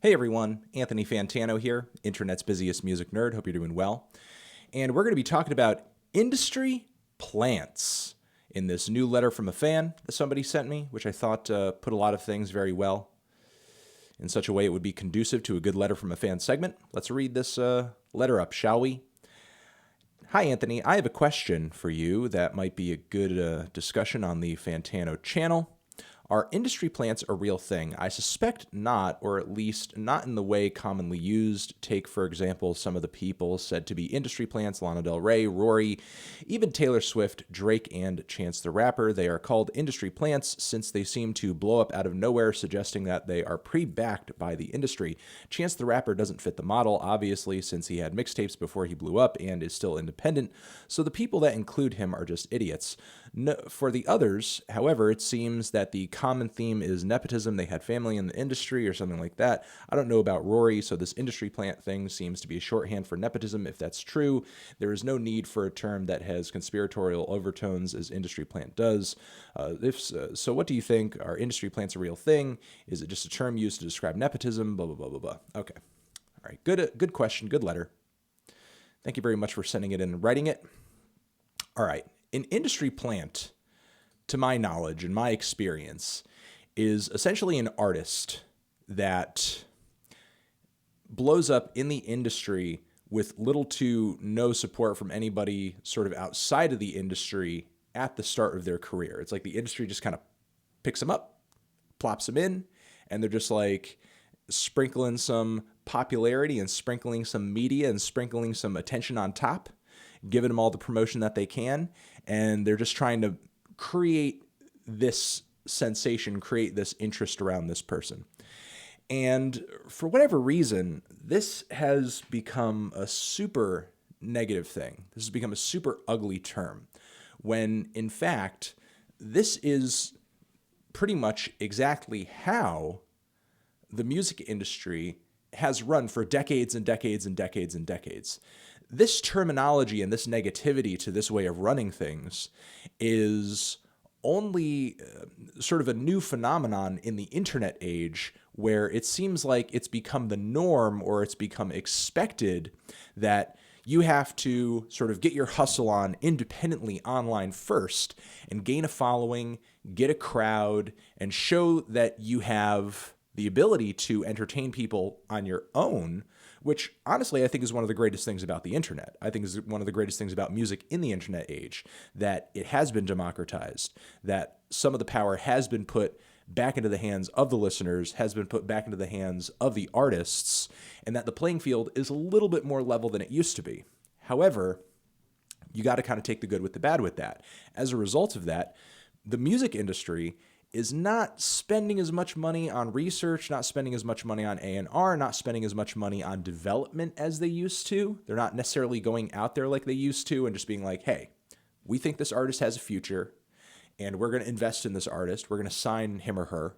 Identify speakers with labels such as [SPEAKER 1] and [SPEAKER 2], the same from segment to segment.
[SPEAKER 1] Hey everyone, Anthony Fantano here, internet's busiest music nerd. Hope you're doing well. And we're going to be talking about industry plants in this new letter from a fan that somebody sent me, which I thought put a lot of things very well in such a way it would be conducive to a good letter from a fan segment. Let's read this letter up, shall we? Hi, Anthony. I have a question for you that might be a good discussion on the Fantano channel. Are industry plants a real thing? I suspect not, or at least not in the way commonly used. Take, for example, some of the people said to be industry plants: Lana Del Rey, Rory, even Taylor Swift, Drake, and Chance the Rapper. They are called industry plants since they seem to blow up out of nowhere, suggesting that they are pre-backed by the industry. Chance the Rapper doesn't fit the model, obviously, since he had mixtapes before he blew up and is still independent, so the people that include him are just idiots. No, for the others, however, it seems that the common theme is nepotism. They had family in the industry or something like that. I don't know about Rory, so this industry plant thing seems to be a shorthand for nepotism. If that's true, there is no need for a term that has conspiratorial overtones as industry plant does. So, what do you think? Are industry plants a real thing? Is it just a term used to describe nepotism? Blah, blah, blah, blah, blah. Okay. All right. Good question. Good letter. Thank you very much for sending it in and writing it. All right. An industry plant, to my knowledge and my experience, is essentially an artist that blows up in the industry with little to no support from anybody sort of outside of the industry at the start of their career. It's like the industry just kind of picks them up, plops them in, and they're just like sprinkling some popularity and sprinkling some media and sprinkling some attention on top, giving them all the promotion that they can, and they're just trying to create this sensation, create this interest around this person. And for whatever reason, this has become a super negative thing. This has become a super ugly term, when in fact, this is pretty much exactly how the music industry has run for decades and decades and decades and decades. This terminology and this negativity to this way of running things is only sort of a new phenomenon in the internet age, where it seems like it's become the norm, or it's become expected that you have to sort of get your hustle on independently online first and gain a following, get a crowd, and show that you have the ability to entertain people on your own, which honestly I think is one of the greatest things about the internet. I think is one of the greatest things about music in the internet age, that it has been democratized, that some of the power has been put back into the hands of the listeners, has been put back into the hands of the artists, and that the playing field is a little bit more level than it used to be. However, you got to kind of take the good with the bad with that. As a result of that, the music industry is not spending as much money on research, not spending as much money on A&R, not spending as much money on development as they used to. They're not necessarily going out there like they used to and just being like, hey, we think this artist has a future, and we're going to invest in this artist. We're going to sign him or her,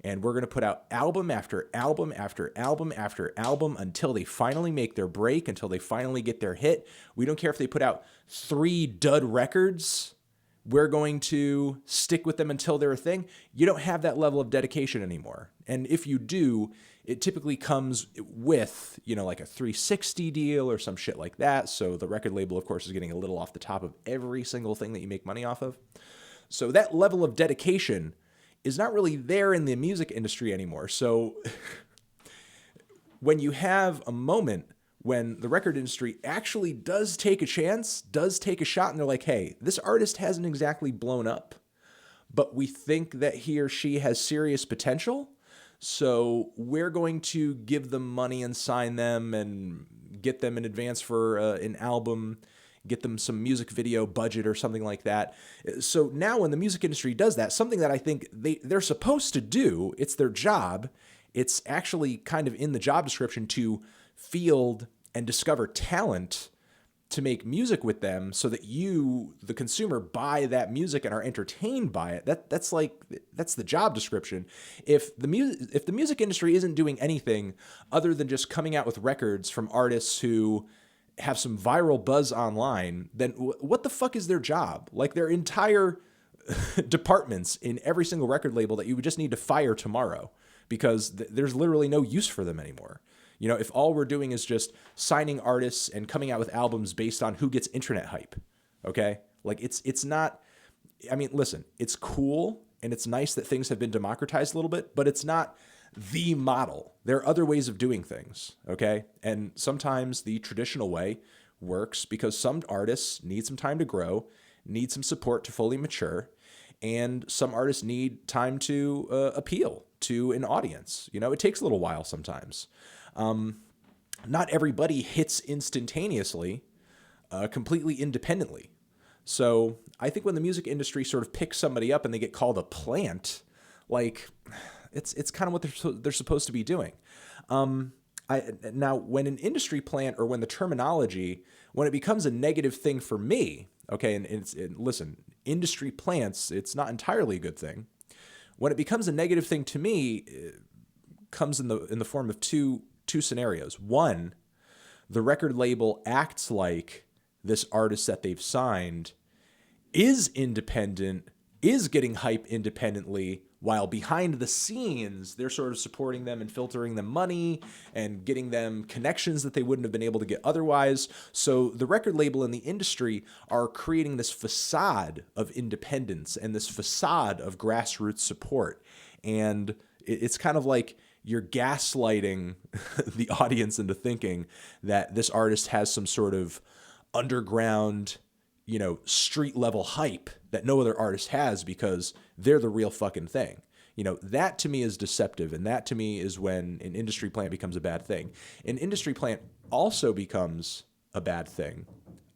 [SPEAKER 1] and we're going to put out album after album after album after album until they finally make their break, until they finally get their hit. We don't care if they put out 3 dud records. We're going to stick with them until they're a thing. You don't have that level of dedication anymore. And if you do, it typically comes with, like a 360 deal or some shit like that. So the record label, of course, is getting a little off the top of every single thing that you make money off of. So that level of dedication is not really there in the music industry anymore. So when you have a moment when the record industry actually does take a chance, does take a shot, and they're like, hey, this artist hasn't exactly blown up, but we think that he or she has serious potential, so we're going to give them money and sign them and get them in advance for an album, get them some music video budget or something like that. So now when the music industry does that, something that I think they're supposed to do, it's their job, it's actually kind of in the job description to field and discover talent to make music with them, so that you, the consumer, buy that music and are entertained by it. That's the job description. If the music industry isn't doing anything other than just coming out with records from artists who have some viral buzz online, then what the fuck is their job? Like, their entire departments in every single record label that you would just need to fire tomorrow, because there's literally no use for them anymore. You know, if all we're doing is just signing artists and coming out with albums based on who gets internet hype, okay? Like it's not, I mean, listen, it's cool and it's nice that things have been democratized a little bit, but it's not the model. There are other ways of doing things, okay? And sometimes the traditional way works because some artists need some time to grow, need some support to fully mature, and some artists need time to appeal to an audience. You know, it takes a little while sometimes. Not everybody hits instantaneously, completely independently. So I think when the music industry sort of picks somebody up and they get called a plant, like it's kind of what they're supposed to be doing. Now, when an industry plant, or when the terminology, when it becomes a negative thing for me, okay, and listen, industry plants, it's not entirely a good thing. When it becomes a negative thing to me, it comes in the form of two scenarios. One, the record label acts like this artist that they've signed is independent, is getting hype independently, while behind the scenes, they're sort of supporting them and filtering them money and getting them connections that they wouldn't have been able to get otherwise. So the record label and the industry are creating this facade of independence and this facade of grassroots support. And it's kind of like you're gaslighting the audience into thinking that this artist has some sort of underground, you know, street level hype that no other artist has because they're the real fucking thing. You know, that to me is deceptive. And that to me is when an industry plant becomes a bad thing. An industry plant also becomes a bad thing,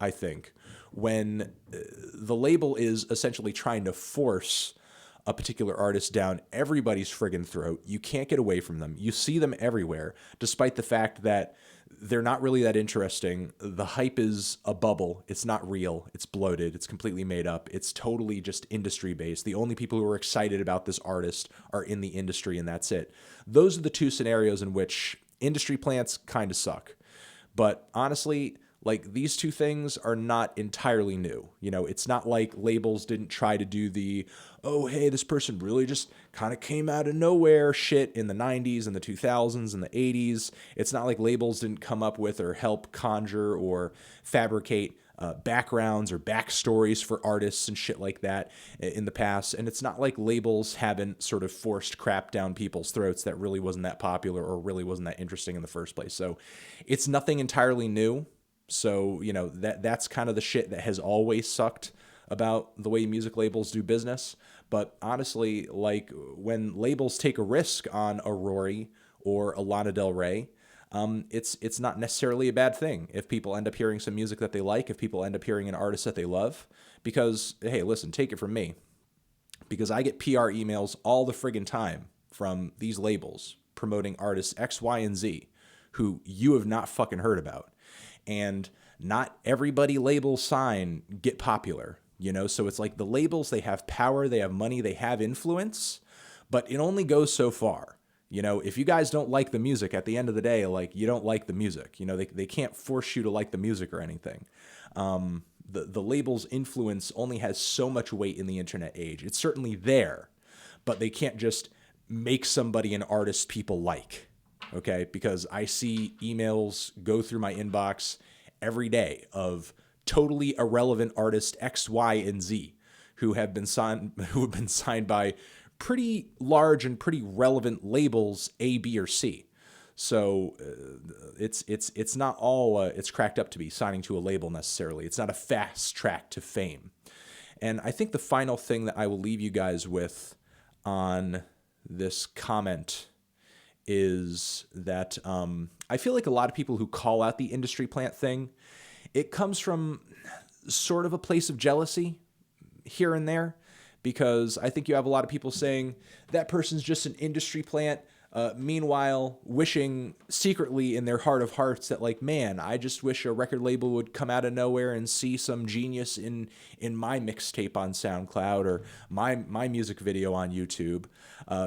[SPEAKER 1] I think, when the label is essentially trying to force a particular artist down everybody's friggin' throat. You can't get away from them. You see them everywhere, despite the fact that they're not really that interesting. The hype is a bubble. It's not real. It's bloated. It's completely made up. It's totally just industry based. The only people who are excited about this artist are in the industry, and that's it. Those are the two scenarios in which industry plants kind of suck. But honestly, like, these two things are not entirely new. You know, it's not like labels didn't try to do the, oh, hey, this person really just kind of came out of nowhere shit in the 90s and the 2000s and the 80s. It's not like labels didn't come up with or help conjure or fabricate backgrounds or backstories for artists and shit like that in the past. And it's not like labels haven't sort of forced crap down people's throats that really wasn't that popular or really wasn't that interesting in the first place. So it's nothing entirely new. So, you know, that's kind of the shit that has always sucked about the way music labels do business. But honestly, like, when labels take a risk on a Rory or a Lana Del Rey, it's not necessarily a bad thing if people end up hearing some music that they like, if people end up hearing an artist that they love. Because, hey, listen, take it from me. Because I get PR emails all the friggin' time from these labels promoting artists X, Y, and Z who you have not fucking heard about. And not everybody labels sign get popular, you know? So it's like the labels, they have power, they have money, they have influence, but it only goes so far. You know, if you guys don't like the music, at the end of the day, like, you don't like the music. You know, they can't force you to like the music or anything. The label's influence only has so much weight in the internet age. It's certainly there, but they can't just make somebody an artist people like. Okay, because I see emails go through my inbox every day of totally irrelevant artists X, Y, and Z who have been signed by pretty large and pretty relevant labels A, B, or C. So it's not all it's cracked up to be signing to a label necessarily. It's not a fast track to fame. And I think the final thing that I will leave you guys with on this comment is that I feel like a lot of people who call out the industry plant thing, it comes from sort of a place of jealousy here and there, because I think you have a lot of people saying that person's just an industry plant, meanwhile wishing secretly in their heart of hearts that, like, man, I just wish a record label would come out of nowhere and see some genius in my mixtape on SoundCloud or my music video on YouTube,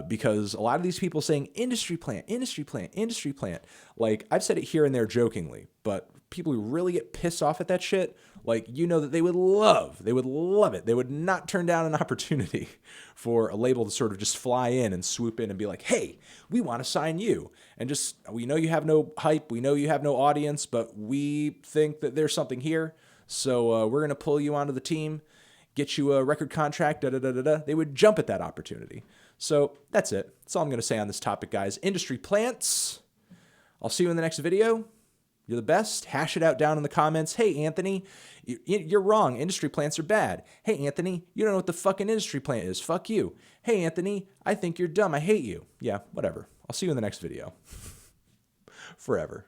[SPEAKER 1] because a lot of these people saying industry plant, industry plant, industry plant, like, I've said it here and there jokingly, but people who really get pissed off at that shit, like, you know that they would love it. They would not turn down an opportunity for a label to sort of just fly in and swoop in and be like, hey, we want to sign you. And just, we know you have no hype, we know you have no audience, but we think that there's something here. So we're going to pull you onto the team, get you a record contract, da-da-da-da-da. They would jump at that opportunity. So that's it. That's all I'm going to say on this topic, guys. Industry plants. I'll see you in the next video. You're the best. Hash it out down in the comments. Hey, Anthony, you're wrong. Industry plants are bad. Hey, Anthony, you don't know what the fucking industry plant is. Fuck you. Hey, Anthony, I think you're dumb. I hate you. Yeah, whatever. I'll see you in the next video. Forever.